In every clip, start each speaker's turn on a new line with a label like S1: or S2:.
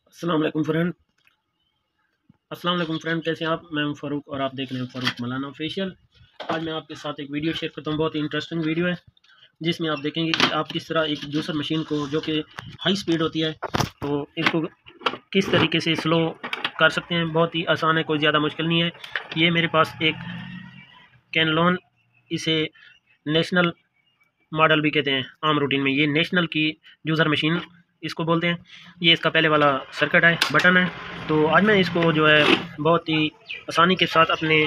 S1: अस्सलाम वालेकुम फ्रेंड, कैसे हैं आप। मैं हूं फ़ारूक और आप देख रहे हैं फ़ारूक मौलाना ऑफिशियल। आज मैं आपके साथ एक वीडियो शेयर करता हूं, बहुत ही इंटरेस्टिंग वीडियो है, जिसमें आप देखेंगे कि आप किस तरह एक जूसर मशीन को, जो कि हाई स्पीड होती है, तो इसको किस तरीके से स्लो कर सकते हैं। बहुत ही आसान है, कोई ज़्यादा मुश्किल नहीं है। ये मेरे पास एक कैनलॉन, इसे नेशनल मॉडल भी कहते हैं आम रूटीन में, ये नेशनल की जूसर मशीन इसको बोलते हैं। ये इसका पहले वाला सर्किट है, बटन है। तो आज मैं इसको जो है बहुत ही आसानी के साथ अपने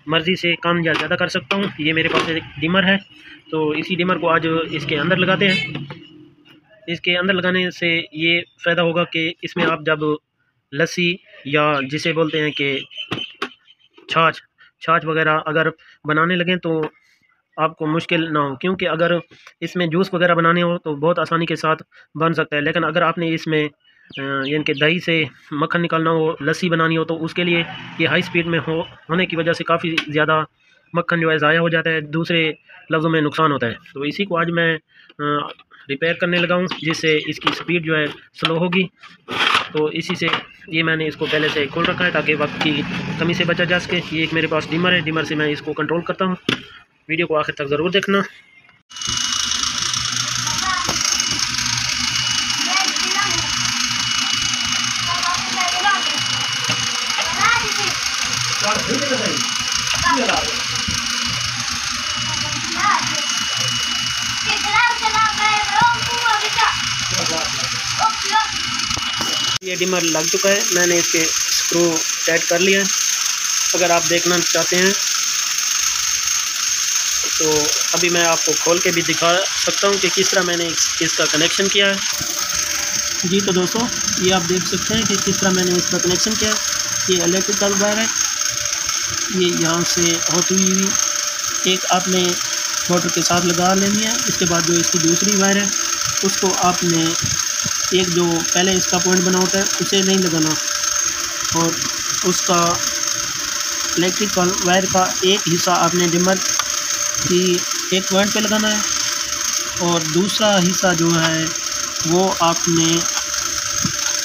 S1: मर्ज़ी से कम या ज़्यादा कर सकता हूँ। ये मेरे पास एक डिमर है, तो इसी डिमर को आज इसके अंदर लगाते हैं। इसके अंदर लगाने से ये फ़ायदा होगा कि इसमें आप जब लस्सी या जिसे बोलते हैं कि छाछ वगैरह अगर बनाने लगें तो आपको मुश्किल ना हो, क्योंकि अगर इसमें जूस वगैरह बनाने हो तो बहुत आसानी के साथ बन सकता है। लेकिन अगर आपने इसमें यानी कि दही से मक्खन निकालना हो, लस्सी बनानी हो, तो उसके लिए ये हाई स्पीड में होने की वजह से काफ़ी ज़्यादा मक्खन जो है ज़ाया हो जाता है, दूसरे लफ्ज़ों में नुकसान होता है। तो इसी को आज मैं रिपेयर करने लगा हूँ, जिससे इसकी स्पीड जो है स्लो होगी। तो इसी से ये मैंने इसको पहले से खोल रखा है ताकि वक्त की कमी से बचा जा सके। ये एक मेरे पास डिमर है, डिमर से मैं इसको कंट्रोल करता हूँ। वीडियो को आखिर तक ज़रूर देखना। ये डिमर लग चुका है, मैंने इसके स्क्रू टाइट कर लिया है। अगर आप देखना चाहते हैं तो अभी मैं आपको खोल के भी दिखा सकता हूँ कि किस तरह मैंने इसका कनेक्शन किया है। जी तो दोस्तों, ये आप देख सकते हैं कि किस तरह मैंने इसका कनेक्शन किया है। ये इलेक्ट्रिकल वायर है, ये यहाँ से होती हुई एक आपने मोटर के साथ लगा लेनी है। इसके बाद जो इसकी दूसरी वायर है उसको आपने एक जो पहले इसका पॉइंट बना होता है उसे नहीं लगाना, और उसका इलेक्ट्रिकल वायर का एक हिस्सा आपने डिमर की एक पॉइंट पे लगाना है, और दूसरा हिस्सा जो है वो आपने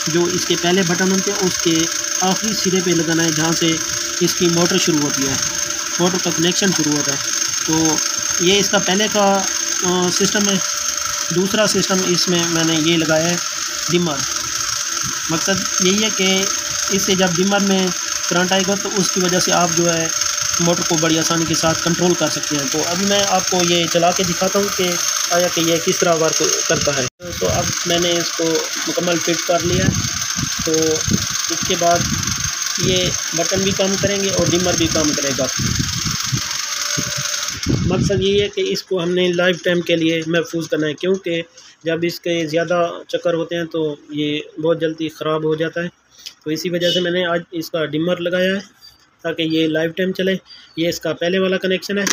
S1: जो इसके पहले बटन होते हैं उसके आखिरी सिरे पे लगाना है, जहाँ से इसकी मोटर शुरू होती है, मोटर का कनेक्शन शुरू होता है। तो ये इसका पहले का सिस्टम है। दूसरा सिस्टम इसमें मैंने ये लगाया है डिमर। मकसद यही है कि इससे जब डिमर में करंट आएगा तो उसकी वजह से आप जो है मोटर को बड़ी आसानी के साथ कंट्रोल कर सकते हैं। तो अभी मैं आपको ये चला के दिखाता हूँ कि आया कि ये किस तरह वर्क करता है। तो अब मैंने इसको मुकम्मल फिट कर लिया है। तो इसके बाद ये बटन भी काम करेंगे और डिमर भी काम करेगा। मकसद ये है कि इसको हमने लाइफ टाइम के लिए महफूज करना है, क्योंकि जब इसके ज़्यादा चक्कर होते हैं तो ये बहुत जल्दी ख़राब हो जाता है। तो इसी वजह से मैंने आज इसका डिमर लगाया है ताकि ये लाइफ टाइम चले। ये इसका पहले वाला कनेक्शन है।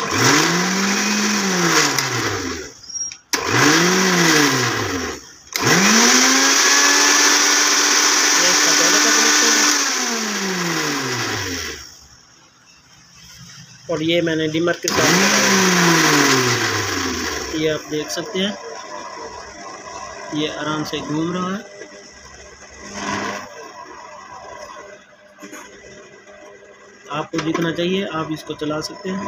S1: और ये मैंने डिमर के साथ ये आप देख सकते हैं, ये आराम से घूम रहा है। आपको जितना चाहिए आप इसको चला सकते हैं।